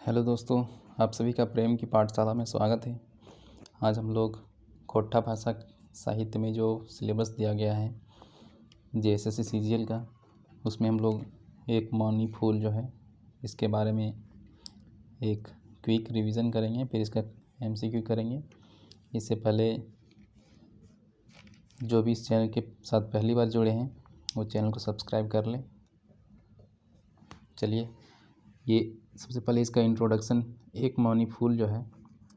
Hello दोस्तों, आप सभी का प्रेम की पाठशाला में स्वागत है। आज हम लोग खोट्टा भाषा साहित्य में जो सिलेबस दिया गया है जेएसएससी सीजीएल का, उसमें हम लोग एक मौनी फूल जो है इसके बारे में एक क्विक रिवीजन करेंगे, फिर इसका एमसीक्यू करेंगे। इससे पहले जो भी इस चैनल के साथ पहली बार जुड़े हैं वो चैनल को सब्सक्राइब कर लें। चलिए, ये सबसे पहले इसका इंट्रोडक्शन। एक मौनी फूल जो है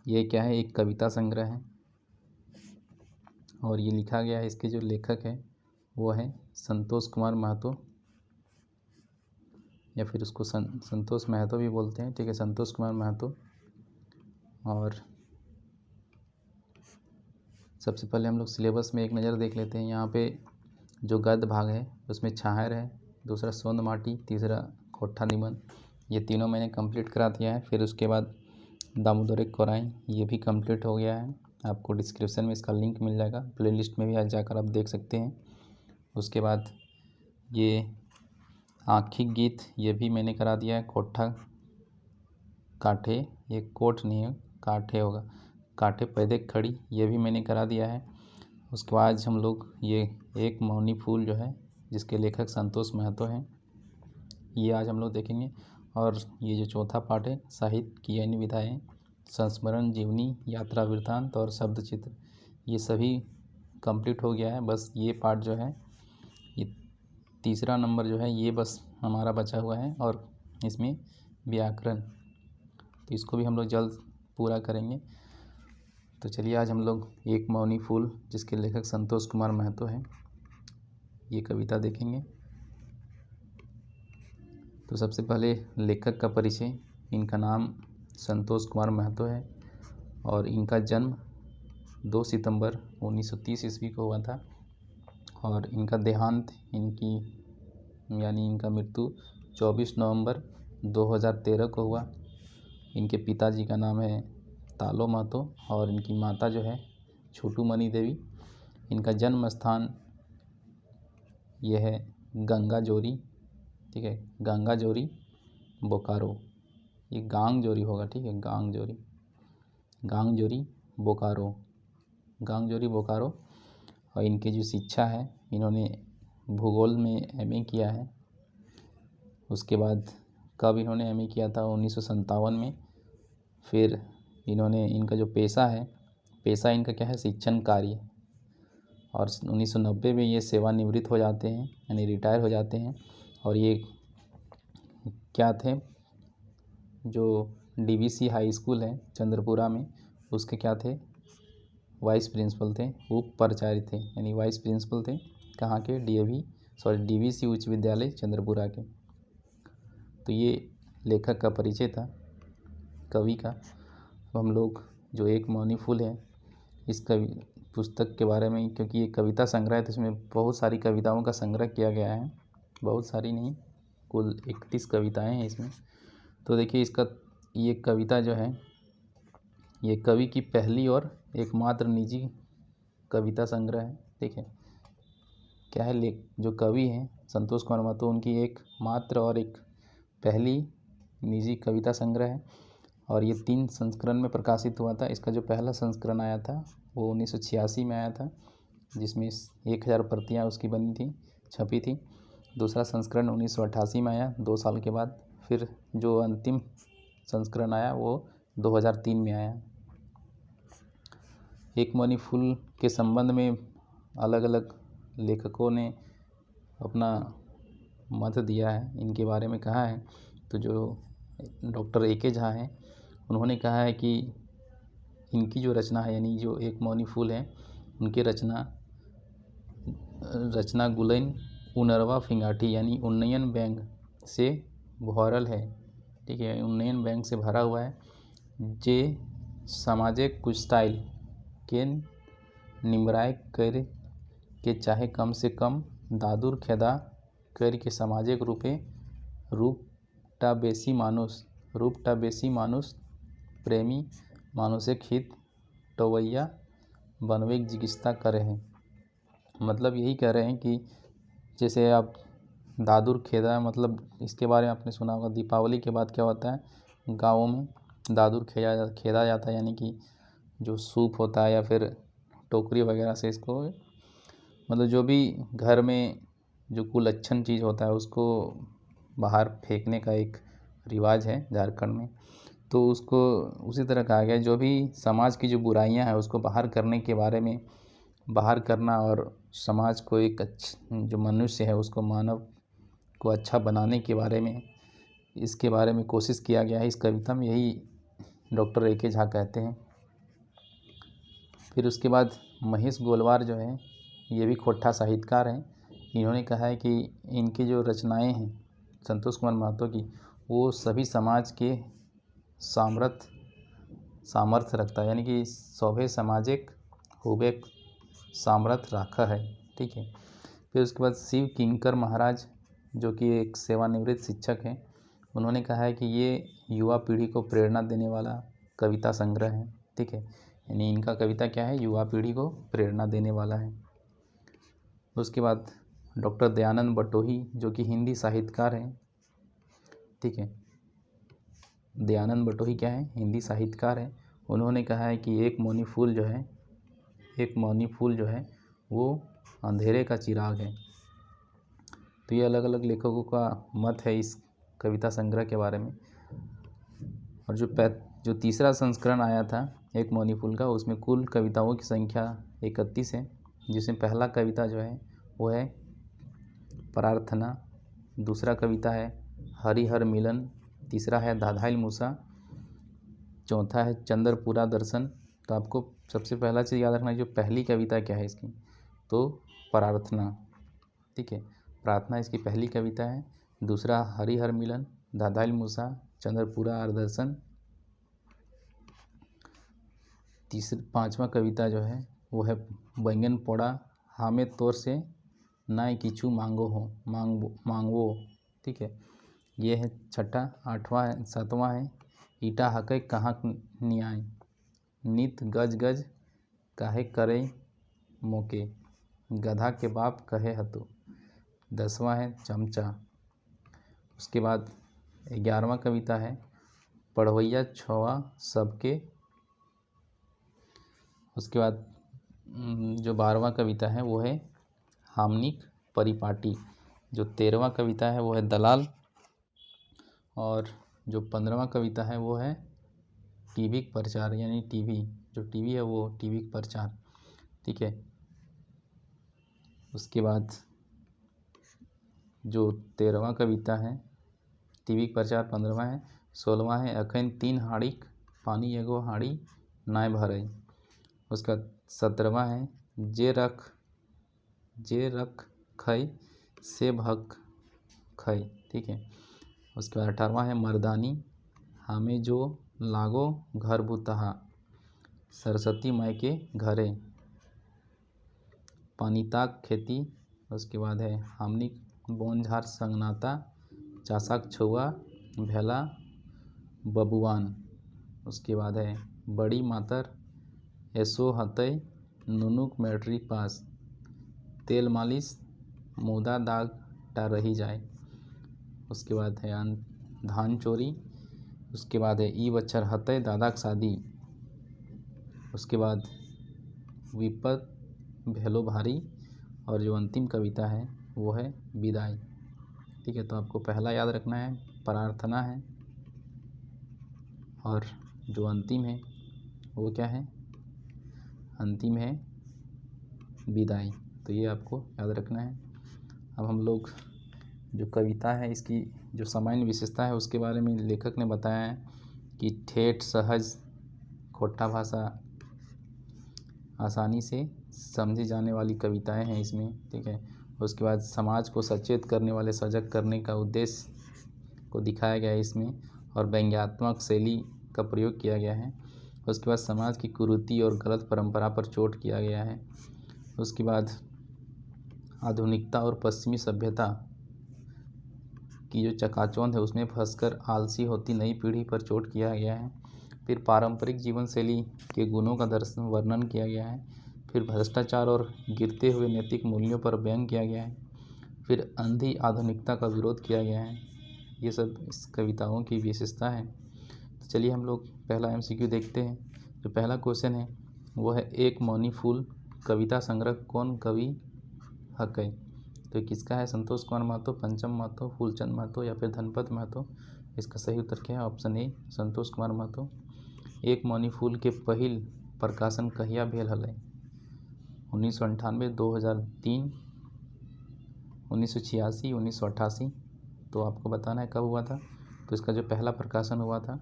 ये क्या है, एक कविता संग्रह है और ये लिखा गया है, इसके जो लेखक है वो है संतोष कुमार महतो, या फिर उसको संतोष महतो भी बोलते हैं। ठीक है, संतोष कुमार महतो। और सबसे पहले हम लोग सिलेबस में एक नज़र देख लेते हैं। यहाँ पे जो गद्य भाग है उसमें छाहर है, दूसरा सोंद माटी, तीसरा खोट्टा निबंध, ये तीनों मैंने कंप्लीट करा दिया है। फिर उसके बाद दामोदर कोराई, ये भी कंप्लीट हो गया है। आपको डिस्क्रिप्शन में इसका लिंक मिल जाएगा, प्लेलिस्ट में भी आज जाकर आप देख सकते हैं। उसके बाद ये आँखी गीत, ये भी मैंने करा दिया है। खोट्टा काठे, ये कोट नहीं है, काठे होगा, काठे पैदे खड़ी, ये भी मैंने करा दिया है। उसके बाद हम लोग ये एक मौनी फूल जो है जिसके लेखक संतोष महतो हैं, ये आज हम लोग देखेंगे। और ये जो चौथा पार्ट है साहित्य की अन्य विधाएँ, संस्मरण, जीवनी, यात्रा वृत्तांत और शब्द चित्र, ये सभी कंप्लीट हो गया है। बस ये पार्ट जो है, ये तीसरा नंबर जो है ये बस हमारा बचा हुआ है, और इसमें व्याकरण, तो इसको भी हम लोग जल्द पूरा करेंगे। तो चलिए, आज हम लोग एक मौनी फूल जिसके लेखक संतोष कुमार महतो हैं ये कविता देखेंगे। तो सबसे पहले लेखक का परिचय। इनका नाम संतोष कुमार महतो है और इनका जन्म 2 सितंबर 1930 ईस्वी को हुआ था, और इनका देहांत, इनका मृत्यु 24 नवंबर 2013 को हुआ। इनके पिताजी का नाम है तालो महतो और इनकी माता जो है छोटू मनी देवी। इनका जन्म स्थान यह है गंगा जोरी, ठीक है, गंगा जोरी बोकारो, ये गांग जोरी होगा, ठीक है, गांग जोरी बोकारो, गांग जोरी बोकारो। और इनकी जो शिक्षा है, इन्होंने भूगोल में एमए किया है। उसके बाद कब इन्होंने एमए किया था, 1957 में। फिर इनका जो पेशा है, पेशा इनका क्या है, शिक्षण कार्य, और 1990 में ये सेवानिवृत्त हो जाते हैं, यानी रिटायर हो जाते हैं। और ये क्या थे, जो डीवीसी हाई स्कूल है चंद्रपुरा में, उसके क्या थे, वाइस प्रिंसिपल थे, उप प्राचार्य थे, यानी वाइस प्रिंसिपल थे। कहाँ के, डीवीसी उच्च विद्यालय चंद्रपुरा के। तो ये लेखक का परिचय था, कवि का। तो हम लोग जो एक मौनी फूल है इस पुस्तक के बारे में, क्योंकि ये कविता संग्रह है तो इसमें बहुत सारी कविताओं का संग्रह किया गया है, बहुत सारी नहीं, कुल 31 कविताएं हैं इसमें। तो देखिए, इसका ये कविता जो है ये कवि की पहली और एकमात्र निजी कविता संग्रह है। ठीक है, क्या है, जो कवि हैं संतोष कुमार महतो, उनकी एक मात्र और एक पहली निजी कविता संग्रह है, और ये 3 संस्करण में प्रकाशित हुआ था। इसका जो पहला संस्करण आया था वो 1986 में आया था, जिसमें 1000 प्रतियाँ उसकी बनी थी, छपी थी। दूसरा संस्करण 1988 में आया, 2 साल के बाद। फिर जो अंतिम संस्करण आया वो 2003 में आया। एक मौनी फूल के संबंध में अलग अलग लेखकों ने अपना मत दिया है, इनके बारे में कहा है। तो जो डॉक्टर ए के झा हैं, उन्होंने कहा है कि इनकी जो रचना है, यानी जो एक मौनी फूल है, उनकी रचना गुलैन उनरवा फिंगाठी, यानी उन्नयन बैंक से भरल है। ठीक है, उन्नयन बैंक से भरा हुआ है। जे सामाजिक कुस्टाइल के निमराय कर के चाहे कम से कम दादुर खेदा कर के सामाजिक रूपटा बेसी मानुष प्रेमी मानुषिक हित टवैया बनवे की जिज्ञासा करे हैं। मतलब यही कह रहे हैं कि जैसे आप दादुर खेदा, मतलब इसके बारे में आपने सुना होगा, दीपावली के बाद क्या होता है, गाँवों में दादुर खेदा जाता है, यानी कि जो सूप होता है या फिर टोकरी वगैरह से इसको, मतलब जो भी घर में जो कुलच्छन चीज़ होता है उसको बाहर फेंकने का एक रिवाज है झारखंड में। तो उसको उसी तरह कहा गया है, जो भी समाज की जो बुराइयां हैं उसको बाहर करने के बारे में, बाहर करना और समाज को एक जो मनुष्य है उसको, मानव को अच्छा बनाने के बारे में, इसके बारे में कोशिश किया गया है इस कविता में, यही डॉक्टर ए के झा कहते हैं। फिर उसके बाद महेश गोलवार जो है, ये भी खोट्ठा साहित्यकार हैं। इन्होंने कहा है कि इनकी जो रचनाएं हैं संतोष कुमार महतो की, वो सभी समाज के सामर्थ्य रखता है, यानी कि सौभे सामाजिक होबे सामर्थ्य रखा है। ठीक है। फिर उसके बाद शिव किंकर महाराज जो कि एक सेवानिवृत्त शिक्षक हैं, उन्होंने कहा है कि ये युवा पीढ़ी को प्रेरणा देने वाला कविता संग्रह है। ठीक है, यानी इनका कविता क्या है, युवा पीढ़ी को प्रेरणा देने वाला है। उसके बाद डॉक्टर दयानंद बटोही जो कि हिंदी साहित्यकार हैं। ठीक है, दयानंद बटोही क्या है, हिंदी साहित्यकार है। उन्होंने कहा है कि एक मौनी फूल जो है वो अंधेरे का चिराग है। तो ये अलग अलग लेखकों का मत है इस कविता संग्रह के बारे में। और जो तीसरा संस्करण आया था एक मौनी फूल का, उसमें कुल कविताओं की संख्या 31 है, जिसमें पहला कविता जो है वो है प्रार्थना, दूसरा कविता है हरिहर मिलन, तीसरा है धाधाइल मूसा, चौथा है चंद्रपुरा दर्शन। तो आपको सबसे पहला चीज़ याद रखना है, जो पहली कविता क्या है इसकी, तो प्रार्थना। ठीक है, प्रार्थना इसकी पहली कविता है। दूसरा हरिहर मिलन, धाधाइल मूसा, चंद्रपुरा और दर्शन। पांचवा कविता जो है वो है बैंगन पोड़ा हामे तोर से नाय किचू मांगवो। ठीक है, ये है छठा। आठवां है, सातवां है ईटा हकै कहाँ न्याय, नित गज गज काहे करे मोके, गधा के बाप कहे हतु। 10वां है चमचा। उसके बाद 11वां कविता है पढ़वैया छवा सबके। उसके बाद जो 12वां कविता है वो है हामनिक परिपाटी। जो 13वां कविता है वो है दलाल। और जो 15वां कविता है वो है टीवी प्रचार, यानी जो टीवी है वो टीवी प्रचार। ठीक है, उसके बाद जो 13वां कविता है टीवी प्रचार 15वां है। 16वां है अखन 3 हाड़ीक पानी एगो हाड़ी नाय भरे। उसका 17वां है जे रख खई से भक खई। ठीक है, उसके बाद 18वां है मर्दानी हमें जो लागो घर बुतहा, सरस्वती माई के घरे पानीताक खेती। उसके बाद है हमनी बोनझार संगनाता, चासाक छुआ भेला बबुआन। उसके बाद है बड़ी मातर ऐसो हतई नुनुक मैट्रिक पास, तेल मालिश मुदा दाग टा रही जाए। उसके बाद है धान चोरी। उसके बाद है ई बच्चर हतई दादाक शादी। उसके बाद विपद भेलो भारी। और जो अंतिम कविता है वो है विदाई। ठीक है, तो आपको पहला याद रखना है प्रार्थना है, और जो अंतिम है वो क्या है, अंतिम है विदाई। तो ये आपको याद रखना है। अब हम लोग जो कविता है इसकी जो सामान्य विशेषता है उसके बारे में लेखक ने बताया है कि ठेठ सहज खोट्ठा भाषा, आसानी से समझी जाने वाली कविताएं हैं इसमें। ठीक है, उसके बाद समाज को सचेत करने वाले, सजग करने का उद्देश्य को दिखाया गया है इसमें, और व्यंग्यात्मक शैली का प्रयोग किया गया है। उसके बाद समाज की कुरीति और गलत परंपरा पर चोट किया गया है। उसके बाद आधुनिकता और पश्चिमी सभ्यता की जो चकाचौंध है उसमें फंसकर आलसी होती नई पीढ़ी पर चोट किया गया है। फिर पारंपरिक जीवन शैली के गुणों का वर्णन किया गया है। फिर भ्रष्टाचार और गिरते हुए नैतिक मूल्यों पर व्यंग किया गया है। फिर अंधी आधुनिकता का विरोध किया गया है। ये सब इस कविताओं की विशेषता है। तो चलिए हम लोग पहला MCQ देखते हैं। जो पहला क्वेश्चन है वो है एक मौनी फूल कविता संग्रह कौन कवि हकै। तो ये किसका है? संतोष कुमार महतो, पंचम महतो, फूलचंद महतो या फिर धनपत महतो। इसका सही उत्तर क्या है? Option A Santosh Kumar Mahato. एक मौनी फूल के पहिल प्रकाशन कहिया भेल हलै? 1998, 2003, 1986, 1988। तो आपको बताना है कब हुआ था। तो इसका जो पहला प्रकाशन हुआ था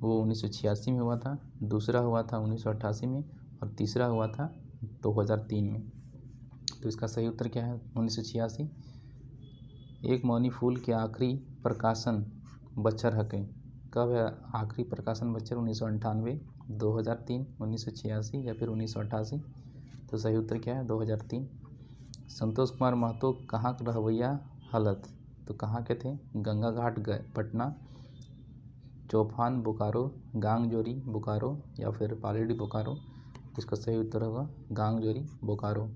वो 1986 में हुआ था, दूसरा हुआ था 1988 में और तीसरा हुआ था 2003 में। तो इसका सही उत्तर क्या है? 1986। एक मौनी फूल के आखिरी प्रकाशन बच्चर हकै। कब है आखिरी प्रकाशन बच्चर? 1998, 2003, 1986 या फिर 1988। तो सही उत्तर क्या है? 2003। संतोष कुमार महतो कहाँ के रहवैया हलत? तो कहाँ के थे? गंगा घाट पटना, चौफान बोकारो, गांगजोरी बोकारो या फिर पालेडी बोकारो। तो इसका सही उत्तर होगा गांगजोरी बोकारो।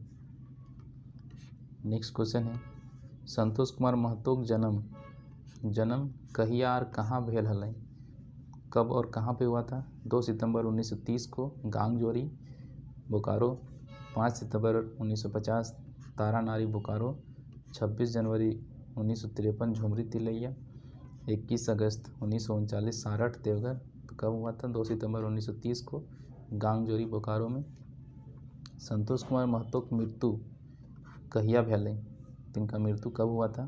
नेक्स्ट क्वेश्चन है संतोष कुमार महतो जन्म कहिया और कहाँ भेल हलै? कब और कहाँ पे हुआ था? 2 सितंबर 1930 को गांगजोरी बोकारो, 5 सितंबर 1950 तारानारी बोकारो, 26 जनवरी 1953 झुमरी तिलैया, 21 अगस्त 1939 सारठ देवघर। तो कब हुआ था? 2 सितंबर 1930 को गांगजोरी बोकारो में। संतोष कुमार महतो की मृत्यु कहिया भेलै? तो इनका मृत्यु कब हुआ था?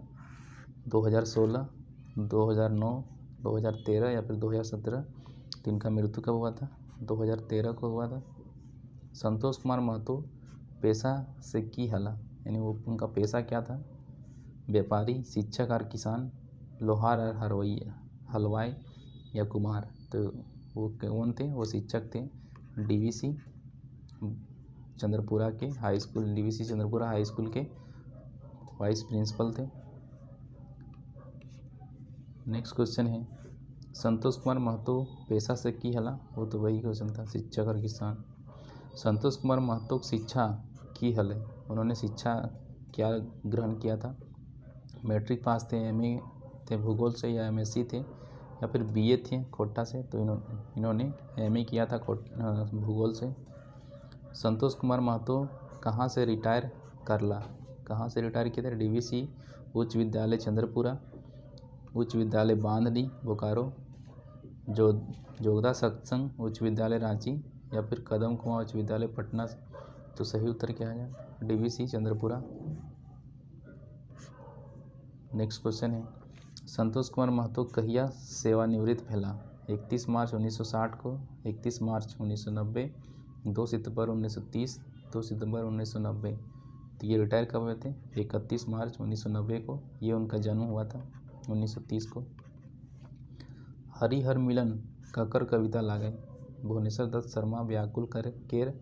2016, 2009, 2013 या फिर 2017। तो इनका मृत्यु कब हुआ था? 2013 को हुआ था। संतोष कुमार महतो पेशा से की हला, यानी वो उनका पेशा क्या था? व्यापारी, शिक्षक और किसान, लोहार और हलवाई या कुमार। तो वो कौन थे? वो शिक्षक थे। DVC चंद्रपुरा के high school, DVC Chandrapura high school के वाइस प्रिंसिपल थे। नेक्स्ट क्वेश्चन है संतोष कुमार महतो पेशा से की हला? वो तो वही क्वेश्चन था, शिक्षक और किसान। संतोष कुमार महतो की शिक्षा की हलै? उन्होंने शिक्षा क्या ग्रहण किया था? मैट्रिक पास थे, MA थे भूगोल से या MSc थे या फिर BA थे कोटा से। तो इन्होंने MA किया था भूगोल से। संतोष कुमार महतो कहाँ से रिटायर करला? कहाँ से रिटायर किया था? DVC उच्च विद्यालय चंद्रपुरा, उच्च विद्यालय बांधडी बोकारो, जोगदा सत्संग उच्च विद्यालय रांची या फिर कदम कुआं उच्च विद्यालय पटना। तो सही उत्तर क्या है? DVC चंद्रपुरा। नेक्स्ट क्वेश्चन है संतोष कुमार महतो कहिया सेवानिवृत्त भेला? 31 मार्च 1960 को, 31 मार्च 1990, 2 सितंबर 1930, 2 सितंबर 1990। तो ये रिटायर कब हुए थे? 31 मार्च 1990 को। ये उनका जन्म हुआ था 1930 को। हरिहर मिलन ककर कविता लागे? भुवनेश्वर दत्त शर्मा व्याकुल केर,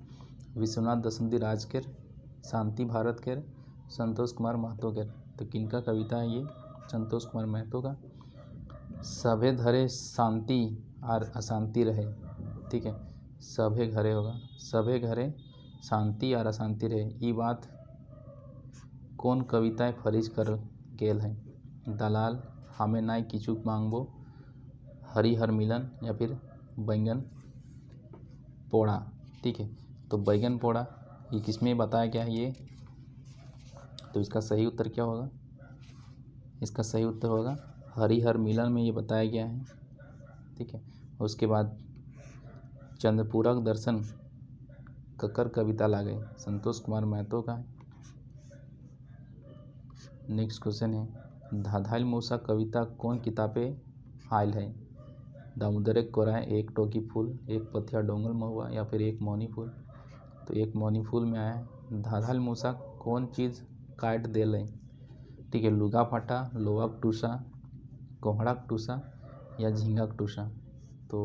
विश्वनाथ दसंती राज केर, शांति भारत केर, संतोष कुमार महतो केर। तो किनका कविता है ये? संतोष कुमार महतो का। सभे घरे शांति और अशांति रहे। ठीक है, सभे घरे होगा, सभे घरे शांति और अशांति रहे। ये बात कौन कविताएं फरिज कर गेल है? दलाल, हमें नाई किचुक मांगबो, हरिहर मिलन या फिर बैंगन पोड़ा। ठीक है, तो बैंगन पोड़ा ये किसमें बताया गया है ये? तो इसका सही उत्तर क्या होगा? इसका सही उत्तर होगा हरिहर मिलन में ये बताया गया है। ठीक है, उसके बाद चंद्रपूरक दर्शन ककर कविता लागे? संतोष कुमार महतो का। नेक्स्ट क्वेश्चन है धाधाइल मूसा कविता कौन किताबे आयल है? दामोदर कोराय, एक टोकी फूल, एक पथिया डोंगल महुआ या फिर एक मौनी फूल। तो एक मौनी फूल में आया है। धाधाइल मूसा कौन चीज़ काट देल है? ठीक है, लुगा फाटा, लोहा टूसा, कोहड़ा टूसा या झींगा टूसा। तो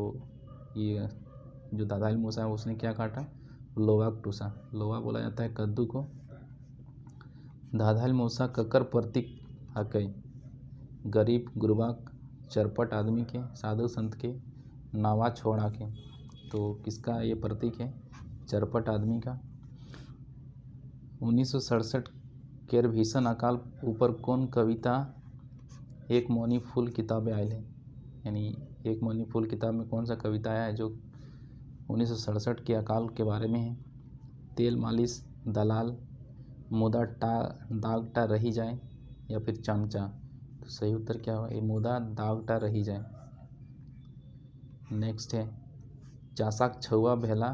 ये जो धाधाइल मूसा है उसने क्या काटा? लोहा टूसा। लोहा बोला जाता है कद्दू को। धाधाइल मूसा ककर प्रतीक हकै? गरीब गुरबाक, चरपट आदमी के, साधु संत के, नावा छोड़ा के। तो किसका ये प्रतीक है? चरपट आदमी का। 1967 केर भीषण अकाल ऊपर कौन कविता एक मौनी फूल किताबें आयल है? यानी एक मौनी फूल किताब में कौन सा कविता आया है जो 1967 के अकाल के बारे में है? तेल मालिश दलाल, मुदा दागटा रही जाए या फिर चमचा। तो सही उत्तर क्या होगा? ये मुदा दागटा रही जाए। नेक्स्ट है चासाक छुआ भेला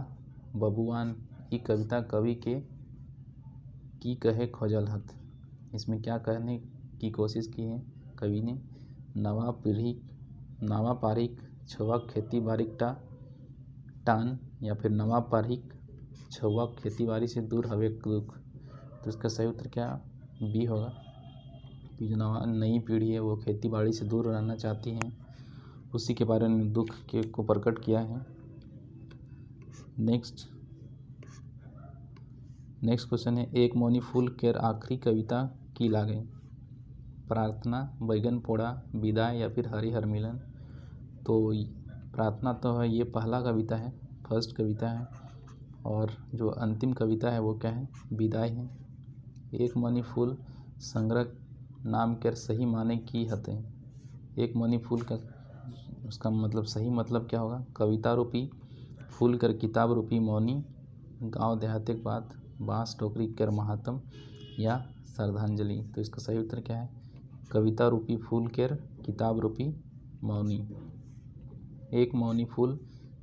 बबुआन, ये कविता कवि के की कहे खोजल हत। इसमें क्या कहने की कोशिश की है कवि ने? नवा पारिक छुआ खेती बारिक टान या फिर नवा पारिक छुआ खेती बाड़ी से दूर हवे दुख। तो इसका सही उत्तर क्या बी होगा कि जो नई पीढ़ी है वो खेती बाड़ी से दूर रहना चाहती है, उसी के बारे में दुख के को प्रकट किया है। नेक्स्ट क्वेश्चन है एक मौनी फूल केर आखिरी कविता की लागे? प्रार्थना, बैगन पोड़ा, विदाई या फिर हरिहर मिलन। तो प्रार्थना तो है, ये पहला कविता है, फर्स्ट कविता है, और जो अंतिम कविता है वो क्या है? विदाई है। एक मौनी फूल संग्रह नाम केर सही माने की हते? एक मौनी फूल का उसका मतलब सही मतलब क्या होगा? कविता रूपी फूल कर किताब रूपी मौनी, गांव देहात के बात, बांस टोकरी कर महात्म या श्रद्धांजलि। तो इसका सही उत्तर क्या है? कविता रूपी फूल केर किताब रूपी मौनी। एक मौनी फूल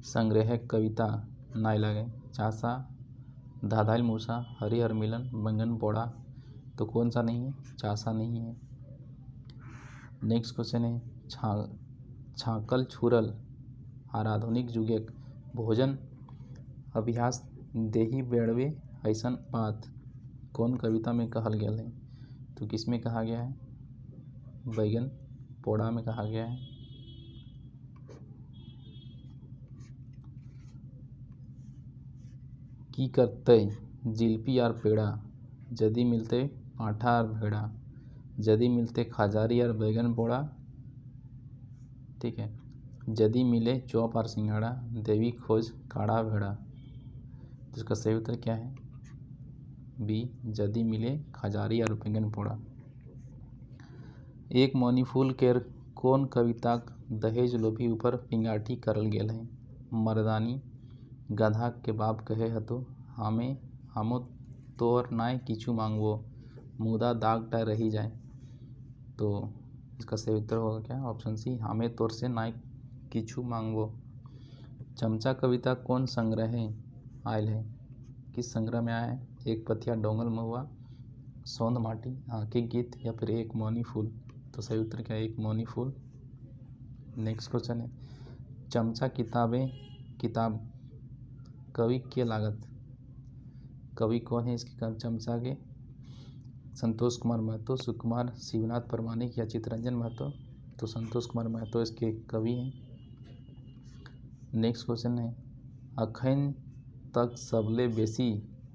संग्रह कविता नाय लगे? चासा, धाधाइल मूसा, हरिहर मिलन, बैंगन पोड़ा। तो कौन सा नहीं है? चासा नहीं है। नेक्स्ट क्वेश्चन है छाकल छुरल आर आधुनिक जुगेक भोजन अभ्यास देही बेड़वे ऐसन बात कौन कविता में कहल गया है? तो किस में कहा गया है? बैगन पोड़ा में कहा गया है। की करते जिलपी आर पेड़ा, जदी मिलते पाठा आर भेड़ा, जदी मिलते खजारी आर बैगन पोड़ा, ठीक है, जदी मिले चौप आर सिंगाड़ा, देवी खोज काढ़ा भेड़ा। तो इसका सही उत्तर क्या है? बी, जदी मिले खजारी और बैंगन पोड़ा। एक मौनी फूल केर कौन कविताक दहेज लोभी ऊपर पिंगाठी करल गेल है? मर्दानी, गधा के बाप कहे हतो, हमो तोर नाय किछु मांगबो, मुदा दागटा रही जाए। तो इसका सही उत्तर होगा क्या? ऑप्शन सी, हमें तोर से नाय किछु मांगबो। चमचा कविता कौन संग्रह है आयल है? किस संग्रह में आया है? एक पथिया डोंगल महुआ, सौंध माटी, आंखी गीत या फिर एक मौनी फूल। तो सही उत्तर क्या है? एक मौनी फूल। नेक्स्ट क्वेश्चन है चमचा किताब कवि के लागत? कवि कौन है इसके चमचा के? संतोष कुमार महतो, सुकुमार, शिवनाथ परमाणिक या चित्तरंजन महतो। तो संतोष कुमार महतो इसके कवि हैं। नेक्स्ट क्वेश्चन है अखन तक सबले बेसी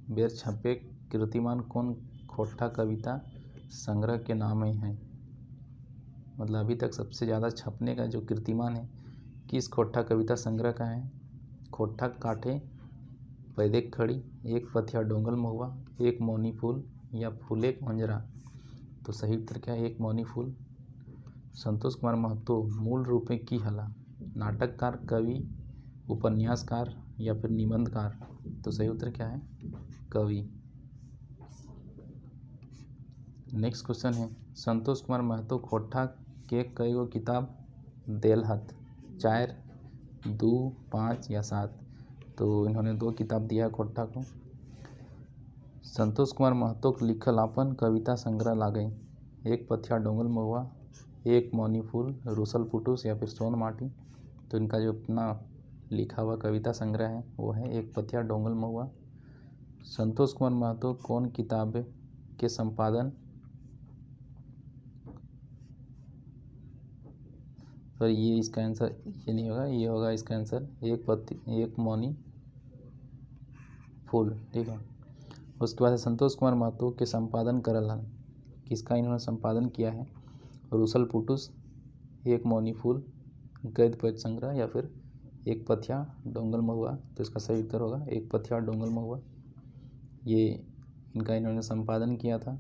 बेर छपे कीर्तिमान कौन खोट्ठा कविता संग्रह के नाम है? मतलब अभी तक सबसे ज़्यादा छपने का जो कीर्तिमान है किस खोट्ठा कविता संग्रह का है? खोट्ठा काठे, पैदेक खड़ी, एक पथिया डोंगल महुआ, एक मौनी फूल या फूले मंजरा। तो सही उत्तर क्या है? एक मौनी फूल। संतोष कुमार महतो मूल रूप में की हला? नाटककार, कवि, उपन्यासकार या फिर निबंधकार। तो सही उत्तर क्या है? कवि। नेक्स्ट क्वेश्चन है संतोष कुमार महतो खोट्ठा के कई गो किताब देल हत? 4, 2, 5 या 7। तो इन्होंने 2 किताब दिया है खोट्ठा को। संतोष कुमार महतो के लिखल अपन कविता संग्रह लागे? एक पथिया डोंगल महुआ, एक मौनी फूल, रूसल पुटूस या फिर सोन माटी। तो इनका जो अपना लिखा हुआ कविता संग्रह है वो है एक पथिया डोंगल महुआ। संतोष कुमार महतो कौन किताब के संपादन पर ये इसका आंसर ये नहीं होगा, ये होगा इसका आंसर एक मौनी फूल, ठीक है। उसके बाद संतोष कुमार महतो के संपादन करल हन? किसका इन्होंने संपादन किया है? रूसल पुटूस, एक मौनी फूल, गद्य पद्य संग्रह या फिर एक पथिया डोंगल महुआ। तो इसका सही उत्तर होगा एक पथिया डोंगल महुआ। ये इनका इन्होंने संपादन किया था।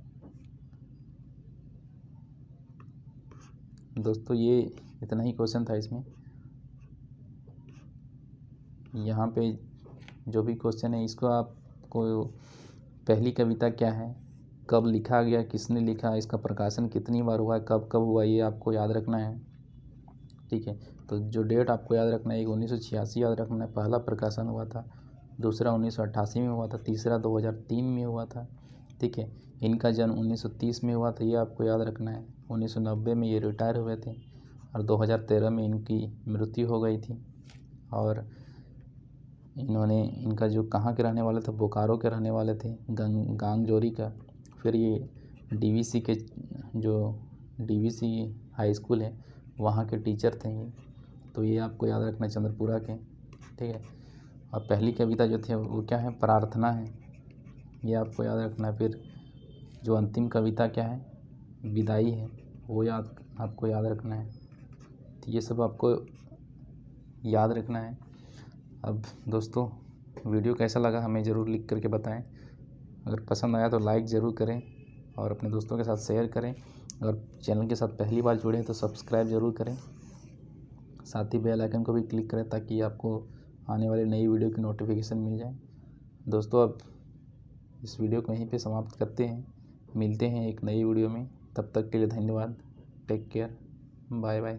दोस्तों ये इतना ही क्वेश्चन था इसमें। यहाँ पे जो भी क्वेश्चन है इसको आपको पहली कविता क्या है, कब लिखा गया, किसने लिखा, इसका प्रकाशन कितनी बार हुआ, कब कब हुआ, ये आपको याद रखना है। ठीक है, तो जो डेट आपको याद रखना है, एक 1986 याद रखना है, पहला प्रकाशन हुआ था। दूसरा 1988 में हुआ था। तीसरा 2003 में हुआ था। ठीक है, इनका जन्म 1930 में हुआ था, ये आपको याद रखना है। 1990 में ये रिटायर हुए थे और 2013 में इनकी मृत्यु हो गई थी। और इनका जो कहाँ के रहने वाले थे, बोकारो के रहने वाले थे, गांगजोरी का। फिर ये डीवीसी के जो डीवीसी हाई स्कूल है वहाँ के टीचर थे ये। तो ये आपको याद रखना है, चंद्रपुरा के। ठीक है, और पहली कविता जो थी वो क्या है, प्रार्थना है, ये आपको याद रखना है। फिर जो अंतिम कविता क्या है, विदाई है, वो आपको याद रखना है। तो ये सब आपको याद रखना है। अब दोस्तों वीडियो कैसा लगा हमें ज़रूर लिख करके बताएं। अगर पसंद आया तो लाइक ज़रूर करें और अपने दोस्तों के साथ शेयर करें। अगर चैनल के साथ पहली बार जुड़े हैं तो सब्सक्राइब ज़रूर करें, साथ ही बेल आइकन को भी क्लिक करें ताकि आपको आने वाली नई वीडियो की नोटिफिकेशन मिल जाए। दोस्तों अब इस वीडियो को यहीं पे समाप्त करते हैं, मिलते हैं एक नई वीडियो में। तब तक के लिए धन्यवाद, टेक केयर, बाय बाय।